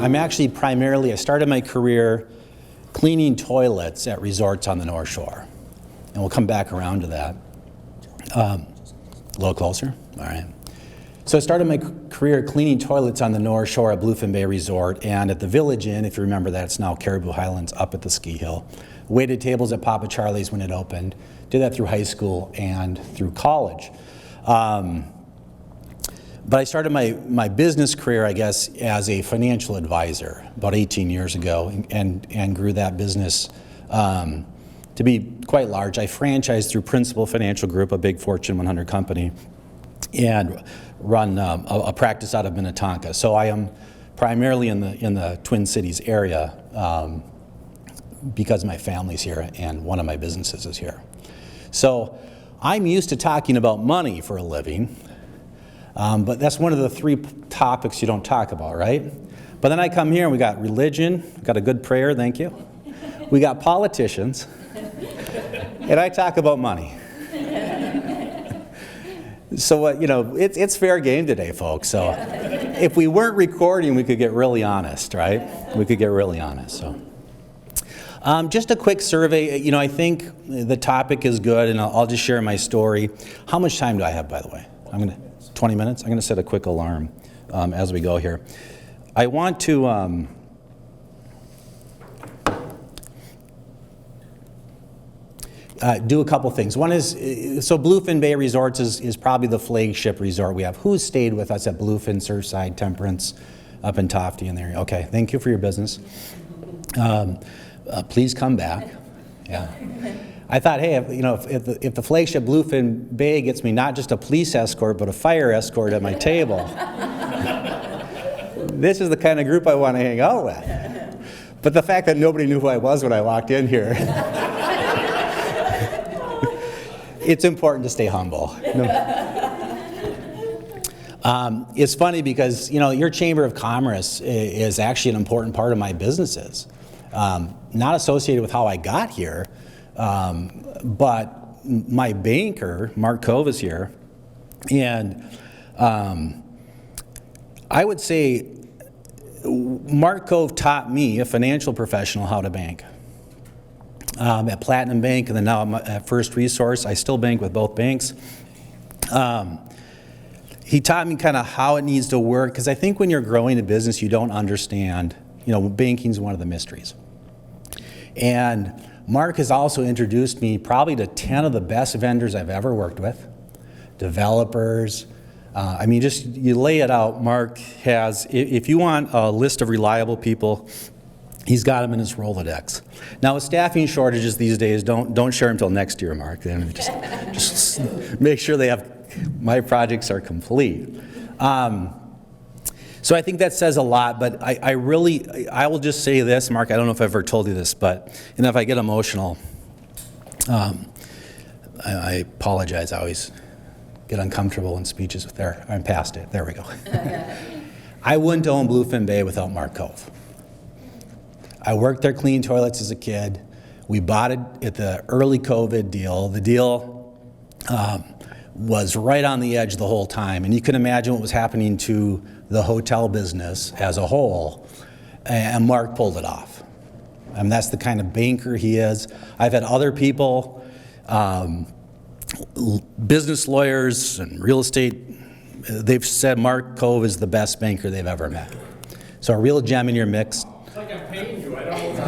I'm actually I started my career cleaning toilets at resorts on the North Shore. And we'll come back around to that. A little closer? All right. So I started my career cleaning toilets on the North Shore at Bluefin Bay Resort and at the Village Inn, if you remember that, it's now Caribou Highlands up at the ski hill. Waited tables at Papa Charlie's when it opened. Did that through high school and through college. But I started my business career, I guess, as a financial advisor about 18 years ago and grew that business to be quite large. I franchised through Principal Financial Group, a big Fortune 100 company, and run a practice out of Minnetonka. So I am primarily in the Twin Cities area because my family's here and one of my businesses is here. So I'm used to talking about money for a living. But that's one of the three topics you don't talk about, right? But then I come here and we got religion, got a good prayer, thank you. We got politicians, and I talk about money. So, it's fair game today, folks. So if we weren't recording, we could get really honest, right? We could get really honest, so. Just a quick survey. I think the topic is good, and I'll just share my story. How much time do I have, by the way? 20 minutes? I'm going to set a quick alarm as we go here. I want to do a couple things. One is, so Bluefin Bay Resorts is probably the flagship resort we have. Who's stayed with us at Bluefin, Surfside, Temperance, up in Tofty in there? Okay, thank you for your business. Please come back. Yeah. I thought, hey, if the flagship Bluefin Bay gets me not just a police escort, but a fire escort at my table, this is the kind of group I want to hang out with. But the fact that nobody knew who I was when I walked in here, it's important to stay humble. It's funny because, your Chamber of Commerce is actually an important part of my businesses. Not associated with how I got here, but my banker, Mark Cove, is here, and I would say Mark Cove taught me, a financial professional, how to bank. At Platinum Bank and then now at First Resource, I still bank with both banks. He taught me kind of how it needs to work, because I think when you're growing a business, you don't understand, banking's one of the mysteries. And Mark has also introduced me probably to 10 of the best vendors I've ever worked with, developers. Just you lay it out. Mark has, if you want a list of reliable people, he's got them in his Rolodex. Now with staffing shortages these days, don't share them until next year, Mark. Then just make sure my projects are complete. So I think that says a lot, but I will just say this, Mark, I don't know if I've ever told you this, but if I get emotional, I apologize. I always get uncomfortable in speeches I'm past it. There we go. I wouldn't own Bluefin Bay without Mark Cove. I worked there cleaning toilets as a kid. We bought it at the early COVID deal. The deal was right on the edge the whole time, and you can imagine what was happening to the hotel business as a whole, and Mark pulled it off. That's the kind of banker he is. I've had other people, business lawyers and real estate, they've said Mark Cove is the best banker they've ever met. So a real gem in your mix. It's like I'm paying you, I don't know.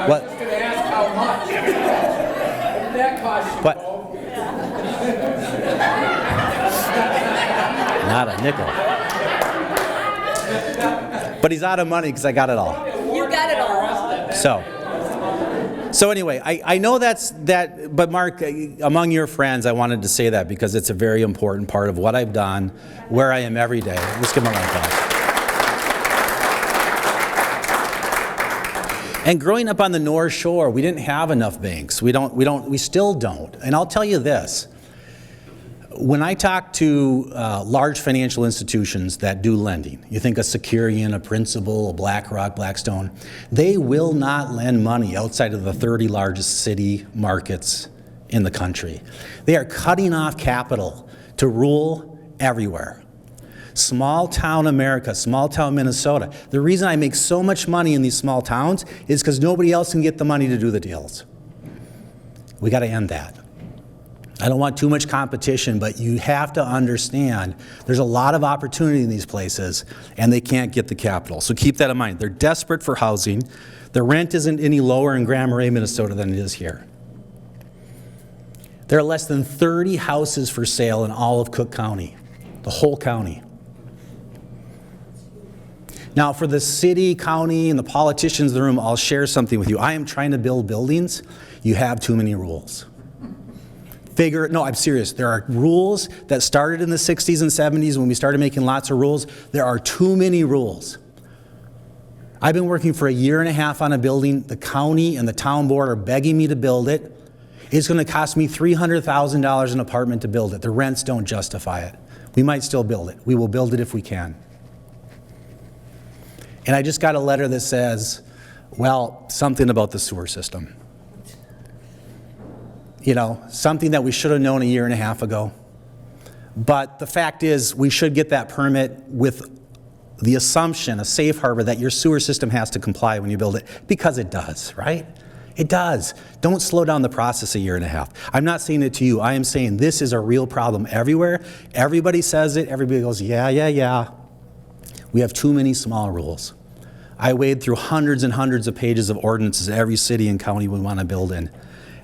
I What? was just going to ask how much. What did that cost you, What? Bo? Not a nickel. But he's out of money because I got it all. You got it all. So anyway, I know that, but Mark, among your friends, I wanted to say that because it's a very important part of what I've done, where I am every day. Let's give him a round of applause. And growing up on the North Shore, we didn't have enough banks. We still don't. And I'll tell you this. When I talk to large financial institutions that do lending, you think a Securian, a Principal, a BlackRock, Blackstone, they will not lend money outside of the 30 largest city markets in the country. They are cutting off capital to rule everywhere. Small town America, small town Minnesota. The reason I make so much money in these small towns is because nobody else can get the money to do the deals. We got to end that. I don't want too much competition, but you have to understand there's a lot of opportunity in these places, and they can't get the capital. So keep that in mind. They're desperate for housing. The rent isn't any lower in Grand Marais, Minnesota than it is here. There are less than 30 houses for sale in all of Cook County, the whole county. Now, for the city, county, and the politicians in the room, I'll share something with you. I am trying to build buildings. You have too many rules. No, I'm serious. There are rules that started in the 60s and 70s when we started making lots of rules. There are too many rules. I've been working for a year and a half on a building. The county and the town board are begging me to build it. It's going to cost me $300,000 an apartment to build it. The rents don't justify it. We might still build it. We will build it if we can. And I just got a letter that says, well, something about the sewer system. You know, something that we should have known a year and a half ago. But the fact is, we should get that permit with the assumption, a safe harbor, that your sewer system has to comply when you build it, because it does, right? It does. Don't slow down the process a year and a half. I'm not saying it to you. I am saying this is a real problem everywhere. Everybody says it. Everybody goes, yeah. We have too many small rules. I wade through hundreds and hundreds of pages of ordinances in every city and county we want to build in.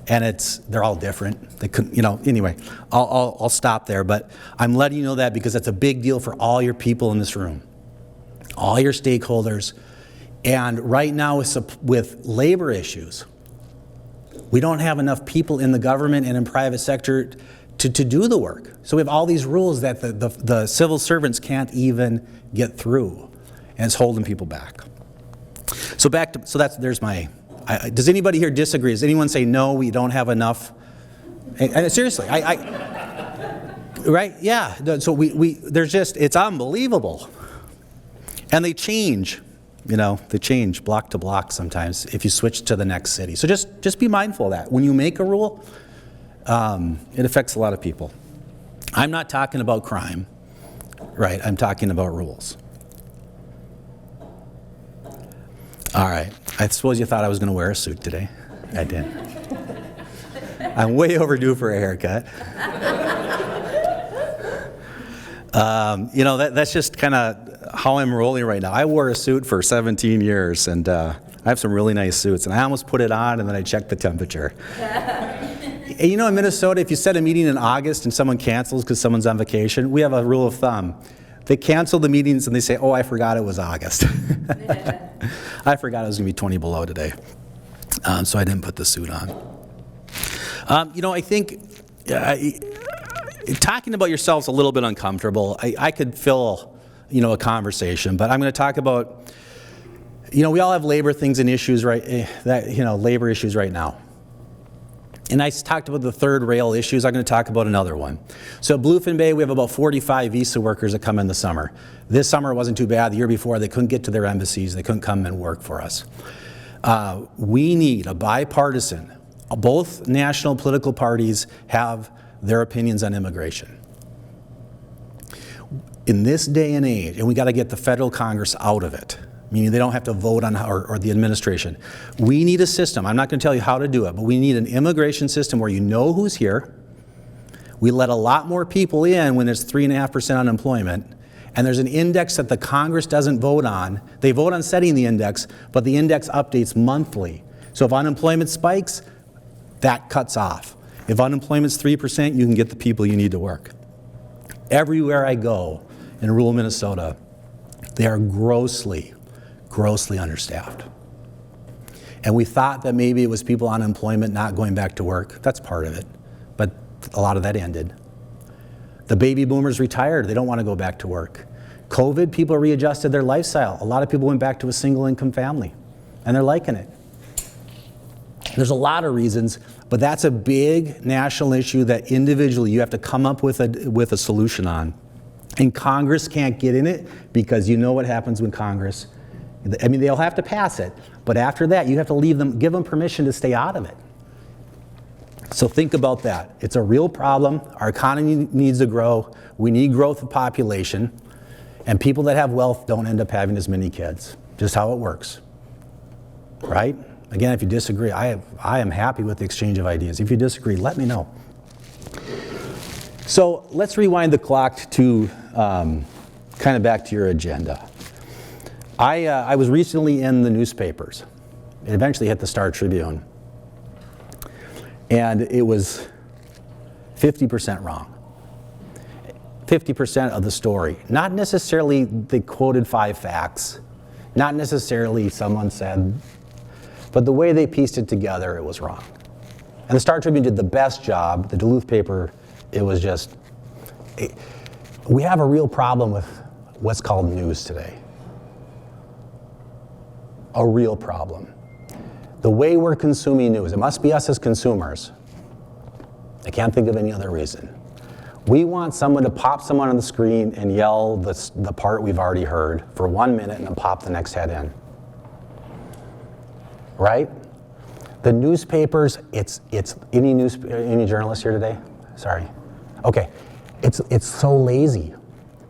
And they're all different. They could, anyway, I'll stop there, but I'm letting you know that because that's a big deal for all your people in this room, all your stakeholders. And right now with labor issues, we don't have enough people in the government and in private sector to do the work. So we have all these rules that the civil servants can't even get through, and it's holding people back. There's my. Does anybody here disagree? Does anyone say no? We don't have enough. And seriously, right? Yeah. So it's unbelievable, and they change. They change block to block sometimes if you switch to the next city. So just be mindful of that. When you make a rule, it affects a lot of people. I'm not talking about crime, right? I'm talking about rules. All right. I suppose you thought I was going to wear a suit today. I didn't. I'm way overdue for a haircut. That's just kind of how I'm rolling right now. I wore a suit for 17 years, and I have some really nice suits, and I almost put it on, and then I checked the temperature. And in Minnesota, if you set a meeting in August and someone cancels because someone's on vacation, we have a rule of thumb. They cancel the meetings and they say, oh, I forgot it was August. I forgot it was going to be 20 below today. So I didn't put the suit on. I think talking about yourself's a little bit uncomfortable. I could fill, a conversation, but I'm going to talk about, we all have labor things and issues, right? Labor issues right now. And I talked about the third rail issues. I'm going to talk about another one. So at Bluefin Bay, we have about 45 visa workers that come in the summer. This summer wasn't too bad. The year before, they couldn't get to their embassies. They couldn't come and work for us. We need a bipartisan. Both national political parties have their opinions on immigration. In this day and age, and we got to get the federal Congress out of it, meaning they don't have to vote on, or the administration. We need a system. I'm not going to tell you how to do it, but we need an immigration system where you know who's here. We let a lot more people in when there's 3.5% unemployment, and there's an index that the Congress doesn't vote on. They vote on setting the index, but the index updates monthly. So if unemployment spikes, that cuts off. If unemployment's 3%, you can get the people you need to work. Everywhere I go in rural Minnesota, they are grossly understaffed. And we thought that maybe it was people on unemployment not going back to work. That's part of it, but a lot of that ended. The baby boomers retired. They don't want to go back to work. COVID, people readjusted their lifestyle. A lot of people went back to a single income family, and they're liking it. There's a lot of reasons, but that's a big national issue that individually you have to come up with a solution on. And Congress can't get in it because you know what happens when Congress, they'll have to pass it, but after that you have to give them permission to stay out of it. So think about that. It's a real problem. Our economy needs to grow. We need growth of population. And people that have wealth don't end up having as many kids. Just how it works, right? Again, if you disagree, I am happy with the exchange of ideas. If you disagree, let me know. So let's rewind the clock to kind of back to your agenda. I was recently in the newspapers. It eventually hit the Star Tribune. And it was 50% wrong. 50% of the story. Not necessarily they quoted 5 facts. Not necessarily someone said, but the way they pieced it together, it was wrong. And the Star Tribune did the best job. The Duluth paper, it was just, we have a real problem with what's called news today. A real problem. The way we're consuming news, it must be us as consumers. I can't think of any other reason. We want someone to pop someone on the screen and yell the part we've already heard for 1 minute and then pop the next head in. Right? The newspapers, it's any journalist here today? Sorry. Okay. It's so lazy.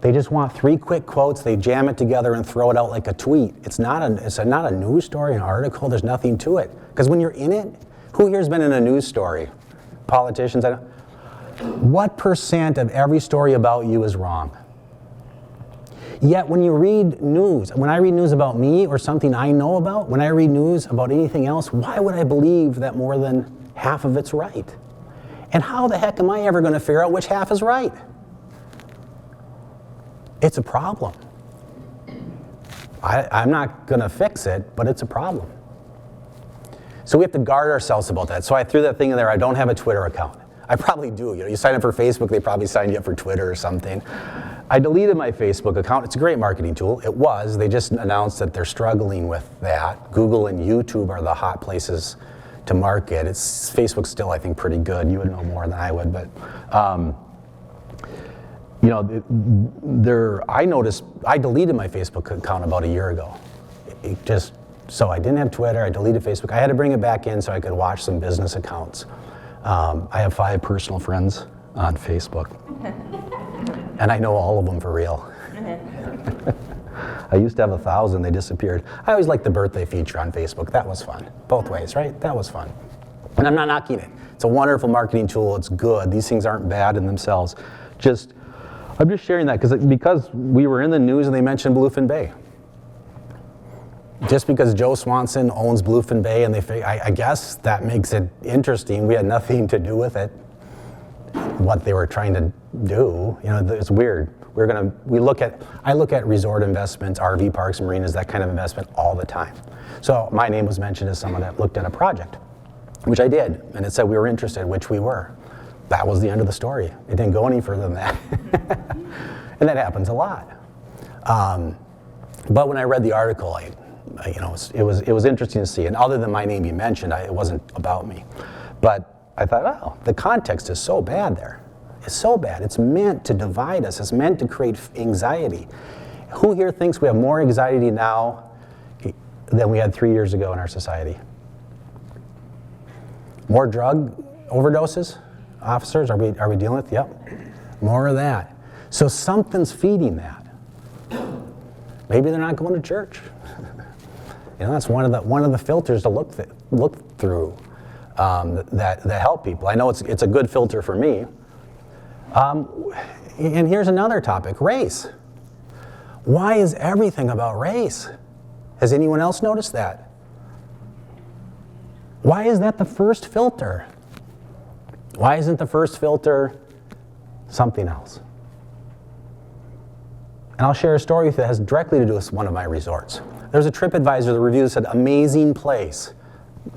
They just want 3 quick quotes, they jam it together and throw it out like a tweet. It's not a news story, an article, there's nothing to it. Because when you're in it, who here's been in a news story? Politicians? What % of every story about you is wrong? Yet when you read news, when I read news about me or something I know about, when I read news about anything else, why would I believe that more than half of it's right? And how the heck am I ever going to figure out which half is right? It's a problem. I'm not going to fix it, but it's a problem. So we have to guard ourselves about that. So I threw that thing in there. I don't have a Twitter account. I probably do. You sign up for Facebook, they probably signed you up for Twitter or something. I deleted my Facebook account. It's a great marketing tool. It was. They just announced that they're struggling with that. Google and YouTube are the hot places to market. Facebook's still, I think, pretty good. You would know more than I would, but I noticed, I deleted my Facebook account about a year ago. So I didn't have Twitter, I deleted Facebook. I had to bring it back in so I could watch some business accounts. I have 5 personal friends on Facebook. And I know all of them for real. I used to have 1,000, they disappeared. I always liked the birthday feature on Facebook. That was fun. Both ways, right? That was fun. And I'm not knocking it. It's a wonderful marketing tool. It's good. These things aren't bad in themselves. I'm just sharing that because we were in the news and they mentioned Bluefin Bay. Just because Joe Swanson owns Bluefin Bay and I guess that makes it interesting. We had nothing to do with it. What they were trying to do, it's weird. I look at resort investments, RV parks, marinas, that kind of investment all the time. So my name was mentioned as someone that looked at a project, which I did, and it said we were interested, which we were. That was the end of the story. It didn't go any further than that. And that happens a lot. But when I read the article, it was interesting to see. And other than my name being mentioned, it wasn't about me. But I thought, wow, the context is so bad there. It's so bad. It's meant to divide us. It's meant to create anxiety. Who here thinks we have more anxiety now than we had 3 years ago in our society? More drug overdoses? Officers, are we dealing with? Yep. More of that. So something's feeding that. Maybe they're not going to church. That's one of the filters to look through that help people. I know it's a good filter for me. And here's another topic: race. Why is everything about race? Has anyone else noticed that? Why is that the first filter? Why isn't the first filter something else? And I'll share a story with you that has directly to do with one of my resorts. There's a TripAdvisor, the review said, amazing place.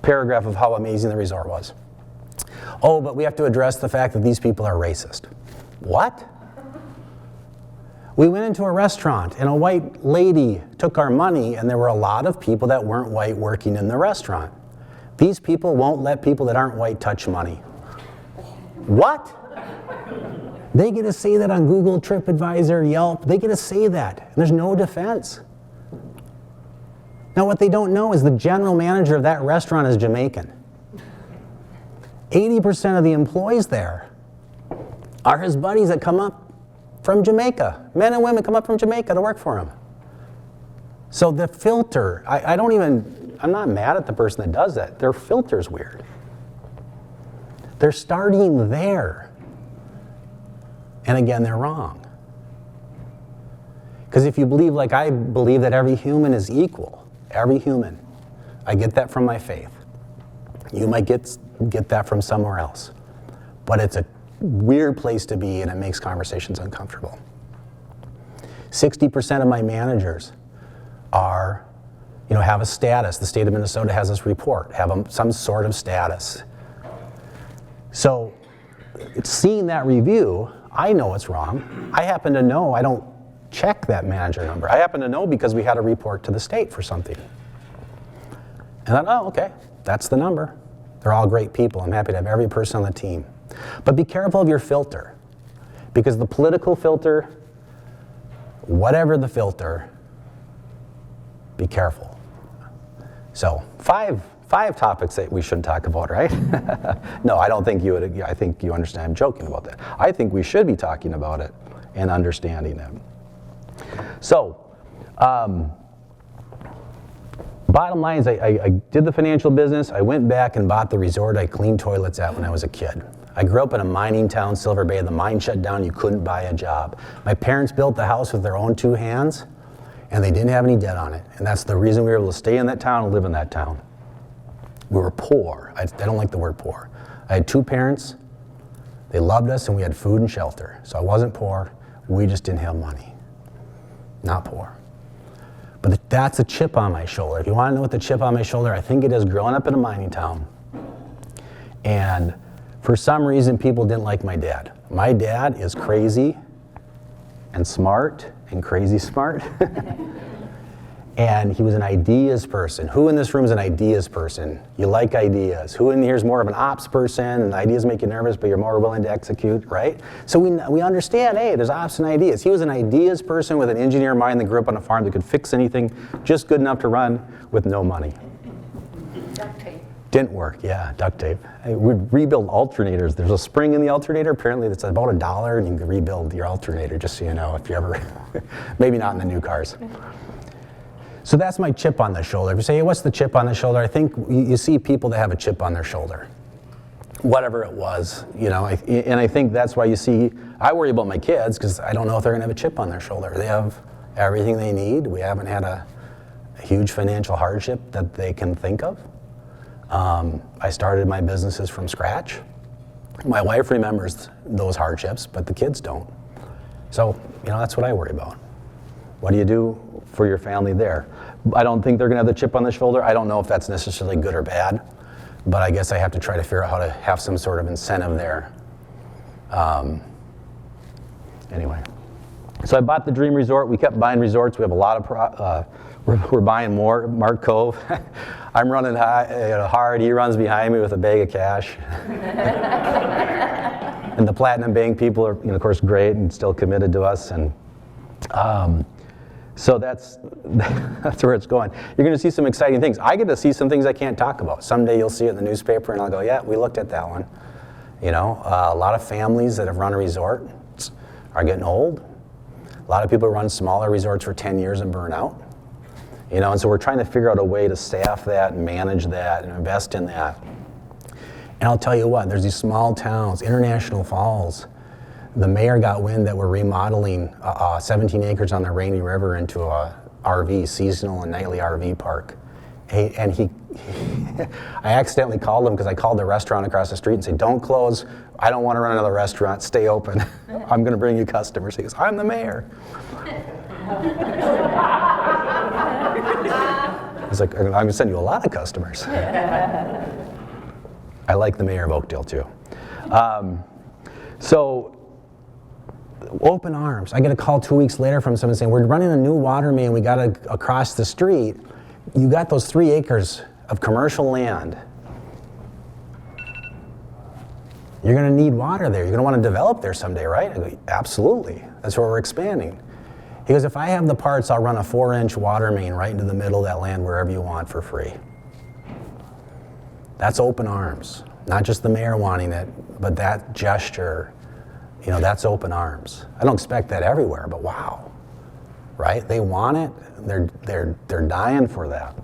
Paragraph of how amazing the resort was. Oh, but we have to address the fact that these people are racist. What? We went into a restaurant and a white lady took our money and there were a lot of people that weren't white working in the restaurant. These people won't let people that aren't white touch money. What? They get to say that on Google, TripAdvisor, Yelp. They get to say that. And there's no defense. Now, what they don't know is the general manager of that restaurant is Jamaican. 80% of the employees there are his buddies that come up from Jamaica. Men and women come up from Jamaica to work for him. So the filter, I'm not mad at the person that does that. Their filter's weird. They're starting there. And again, they're wrong. Because if you believe like I believe that every human is equal, every human, I get that from my faith. You might get that from somewhere else. But it's a weird place to be and it makes conversations uncomfortable. 60% of my managers have a status. The state of Minnesota has this report, have some sort of status. So seeing that review, I know it's wrong. I happen to know, I don't check that manager number. I happen to know because we had a report to the state for something. And I thought, okay, that's the number. They're all great people. I'm happy to have every person on the team. But be careful of your filter, because the political filter, whatever the filter, be careful. So five topics that we shouldn't talk about, right? No, I don't think you would. I think you understand. I'm joking about that. I think we should be talking about it and understanding it. So, bottom line is I did the financial business. I went back and bought the resort I cleaned toilets at when I was a kid. I grew up in a mining town, Silver Bay. The mine shut down. You couldn't buy a job. My parents built the house with their own 2 hands, and they didn't have any debt on it. And that's the reason we were able to stay in that town and live in that town. We were poor. I don't like the word poor. I had 2 parents. They loved us, and we had food and shelter. So I wasn't poor. We just didn't have money. Not poor. But that's a chip on my shoulder. If you want to know what the chip on my shoulder, I think it is growing up in a mining town. And for some reason, people didn't like my dad. My dad is crazy and smart and crazy smart. And he was an ideas person. Who in this room is an ideas person? You like ideas. Who in here is more of an ops person, and ideas make you nervous, but you're more willing to execute, right? So we understand, hey, there's ops and ideas. He was an ideas person with an engineer mind that grew up on a farm that could fix anything just good enough to run with no money. Duct tape. Didn't work, yeah, duct tape. We'd rebuild alternators. There's a spring in the alternator, apparently that's about $1, and you can rebuild your alternator, just so you know, if you ever, maybe not in the new cars. So that's my chip on the shoulder. If you say, hey, what's the chip on the shoulder? I think you see people that have a chip on their shoulder. Whatever it was, and I think that's why you see, I worry about my kids because I don't know if they're gonna have a chip on their shoulder. They have everything they need. We haven't had a huge financial hardship that they can think of. I started my businesses from scratch. My wife remembers those hardships, but the kids don't. So, that's what I worry about. What do you do for your family there? I don't think they're gonna have the chip on the shoulder. I don't know if that's necessarily good or bad, but I guess I have to try to figure out how to have some sort of incentive there. Anyway, so I bought the Dream Resort. We kept buying resorts. We have a lot of, we're buying more. Mark Cove, I'm running hard. He runs behind me with a bag of cash. And the Platinum Bank people are, of course, great and still committed to us. And so that's where it's going. You're going to see some exciting things. I get to see some things I can't talk about. Someday you'll see it in the newspaper and I'll go, yeah, we looked at that one. A lot of families that have run a resort are getting old. A lot of people run smaller resorts for 10 years and burn out. And so we're trying to figure out a way to staff that and manage that and invest in that. And I'll tell you what, there's these small towns, International Falls. The mayor got wind that we're remodeling 17 acres on the Rainy River into a RV, seasonal and nightly RV park. And I accidentally called him because I called the restaurant across the street and said, don't close. I don't want to run another restaurant. Stay open. I'm going to bring you customers. He goes, I'm the mayor. I was like, I'm going to send you a lot of customers. I like the mayor of Oakdale too. So open arms. I get a call 2 weeks later from someone saying, we're running a new water main. We got to across the street. You got those 3 acres of commercial land. You're going to need water there. You're going to want to develop there someday, right? I go, absolutely. That's where we're expanding. He goes, if I have the parts, I'll run a 4-inch water main right into the middle of that land wherever you want for free. That's open arms. Not just the mayor wanting it, but that gesture that's open arms. I don't expect that everywhere, but wow, right? They want it. They're dying for that.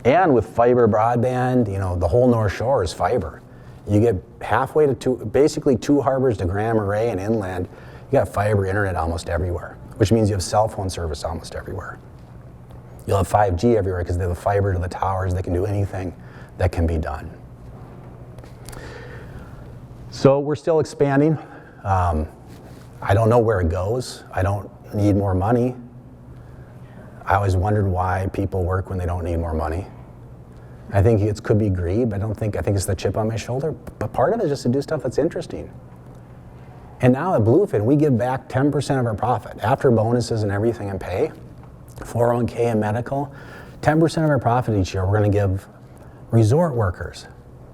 And with fiber broadband, the whole North Shore is fiber. You get halfway to basically 2 harbors to Grand Marais and inland, you got fiber internet almost everywhere, which means you have cell phone service almost everywhere. You'll have 5G everywhere because they have the fiber to the towers. They can do anything that can be done. So we're still expanding. I don't know where it goes. I don't need more money. I always wondered why people work when they don't need more money. I think it could be greed, but I think it's the chip on my shoulder. But part of it is just to do stuff that's interesting. And now at Bluefin, we give back 10% of our profit. After bonuses and everything and pay, 401k and medical, 10% of our profit each year we're going to give resort workers.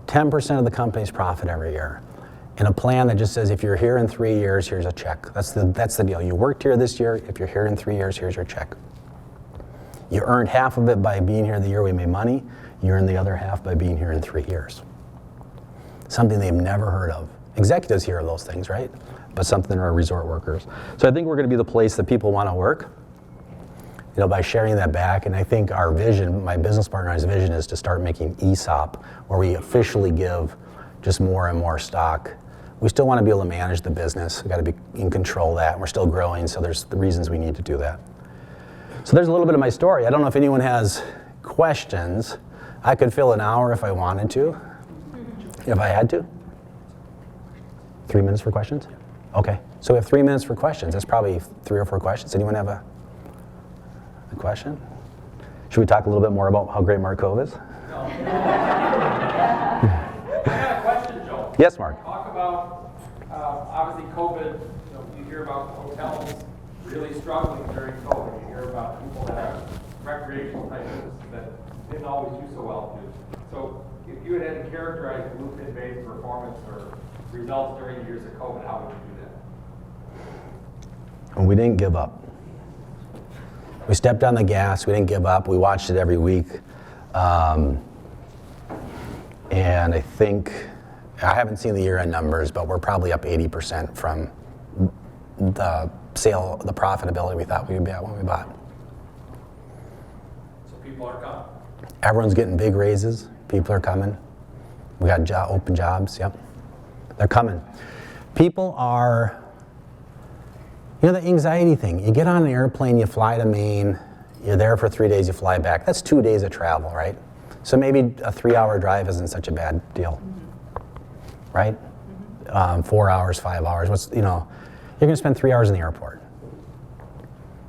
10% of the company's profit every year. In a plan that just says, if you're here in 3 years, here's a check. That's the deal. You worked here this year. If you're here in 3 years, here's your check. You earned half of it by being here the year we made money. You earned the other half by being here in 3 years. Something they've never heard of. Executives hear of those things, right? But something are resort workers. So I think we're going to be the place that people want to work, by sharing that back. And I think our vision, my business partner's vision, is to start making ESOP, where we officially give just more and more stock. We still want to be able to manage the business. We've got to be in control of that. We're still growing, so there's the reasons we need to do that. So there's a little bit of my story. I don't know if anyone has questions. I could fill an hour if I wanted to, if I had to. 3 minutes for questions? Okay, so we have 3 minutes for questions. That's probably 3 or 4 questions. Anyone have a question? Should we talk a little bit more about how great Mark Cove is? No. I got a question, Joe. Yes, Mark. Talk about, obviously COVID, you hear about hotels really struggling during COVID. You hear about people that have recreational type businesses that didn't always do so well. So if you had to characterize Bluefin Bay's performance or results during the years of COVID, how would you do that? And we didn't give up. We stepped on the gas. We didn't give up. We watched it every week. And I think, I haven't seen the year-end numbers, but we're probably up 80% from the profitability we thought we would be at when we bought. So people are coming. Everyone's getting big raises. People are coming. We got open jobs, yep. They're coming. People are, the anxiety thing. You get on an airplane, you fly to Maine, you're there for 3 days, you fly back. That's 2 days of travel, right? So maybe a 3-hour drive isn't such a bad deal, right? 4 hours, 5 hours, you're gonna spend 3 hours in the airport.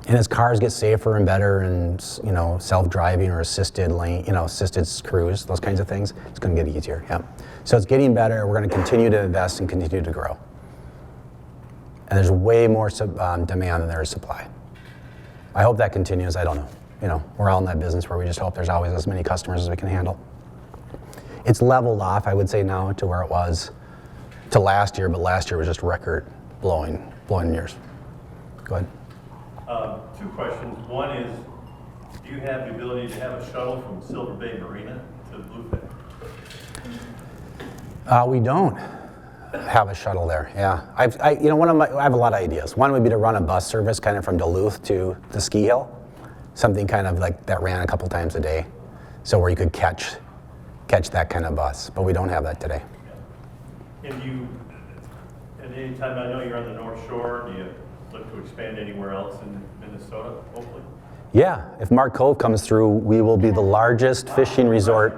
And as cars get safer and better and, self-driving or assisted lane, assisted cruise, those kinds of things, it's gonna get easier, yeah. So it's getting better. We're gonna continue to invest and continue to grow. And there's way more demand than there is supply. I hope that continues, I don't know. We're all in that business where we just hope there's always as many customers as we can handle. It's leveled off, I would say now, to where it was to last year, but last year was just record blowing years. Go ahead. 2 questions. One is, do you have the ability to have a shuttle from Silver Bay Marina to Bluefin? We don't have a shuttle there. Yeah, I have a lot of ideas. One would be to run a bus service kind of from Duluth to the ski hill, something kind of like that ran a couple times a day, so where you could catch that kind of bus. But we don't have that today. And you, at any time, I know you're on the North Shore. Do you look to expand anywhere else in Minnesota, hopefully? Yeah, if Mark Cove comes through, we will be the largest fishing resort.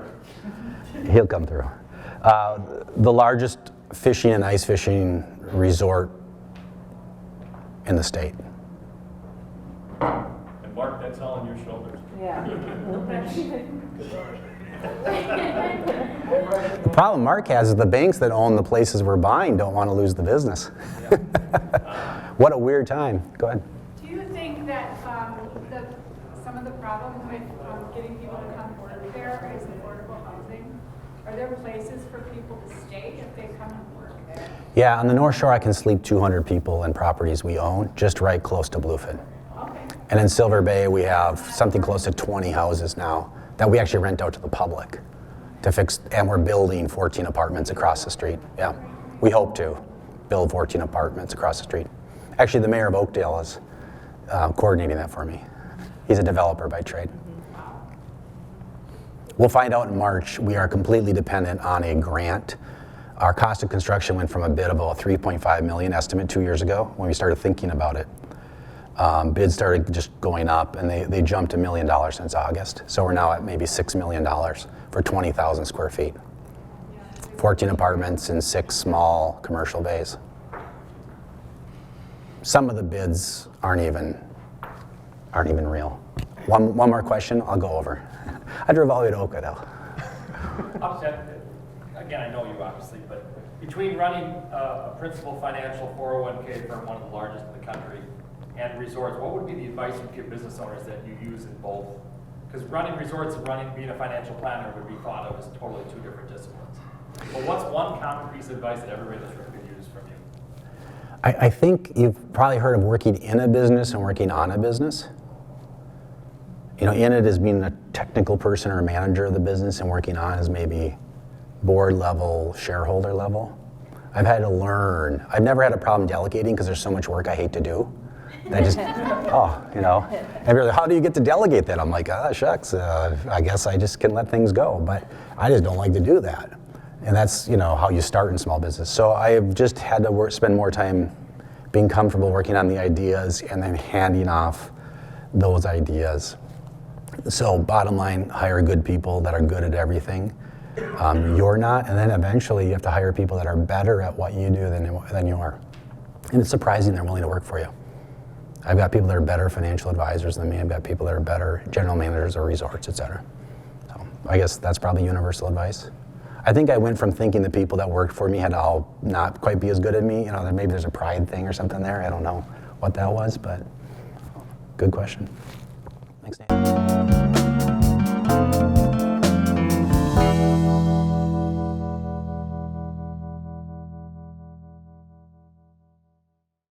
He'll come through. The largest fishing and ice fishing resort in the state. And Mark, that's all on your shoulders. Yeah. The problem Mark has is the banks that own the places we're buying don't want to lose the business. What a weird time. Go ahead. Do you think that some of the problems with getting people to come work there is affordable housing? Are there places for people to stay if they come and work there? Yeah, on the North Shore I can sleep 200 people in properties we own, just right close to Bluefin. Okay. And in Silver Bay we have something close to 20 houses now that we actually rent out to the public to fix, and we're building 14 apartments across the street. Yeah, we hope to. build 14 apartments across the street. Actually, the mayor of Oakdale is coordinating that for me. He's a developer by trade. We'll find out in March. We are completely dependent on a grant. Our cost of construction went from a bid of about $3.5 million estimate 2 years ago when we started thinking about it. Bids started just going up, and they jumped $1 million since August. So we're now at maybe $6 million for 20,000 square feet. 14 apartments and 6 small commercial bays. Some of the bids aren't even real. One more question, I'll go over. I drove all the way to Oakdale. Again, I know you obviously, but between running a principal financial 401k firm, one of the largest in the country, and resorts, what would be the advice you'd give business owners that you use in both? Because running resorts and being a financial planner would be thought of as totally two different disciplines. But what's one common piece of advice that everybody in this room could use from you? I think you've probably heard of working in a business and working on a business. You know, in it is being a technical person or a manager of the business, and working on is maybe board level, shareholder level. I've had to learn. I've never had a problem delegating because there's so much work I hate to do. I just, And you're like, how do you get to delegate that? I'm like, shucks, I guess I just can let things go. But I just don't like to do that. And that's, how you start in small business. So I have just had to spend more time being comfortable working on the ideas and then handing off those ideas. So bottom line, hire good people that are good at everything. You're not, and then eventually you have to hire people that are better at what you do than you are. And it's surprising they're willing to work for you. I've got people that are better financial advisors than me. I've got people that are better general managers of resorts, et cetera. So I guess that's probably universal advice. I think I went from thinking the people that worked for me had to all not quite be as good as me. Maybe there's a pride thing or something there. I don't know what that was, but good question. Thanks, Dan.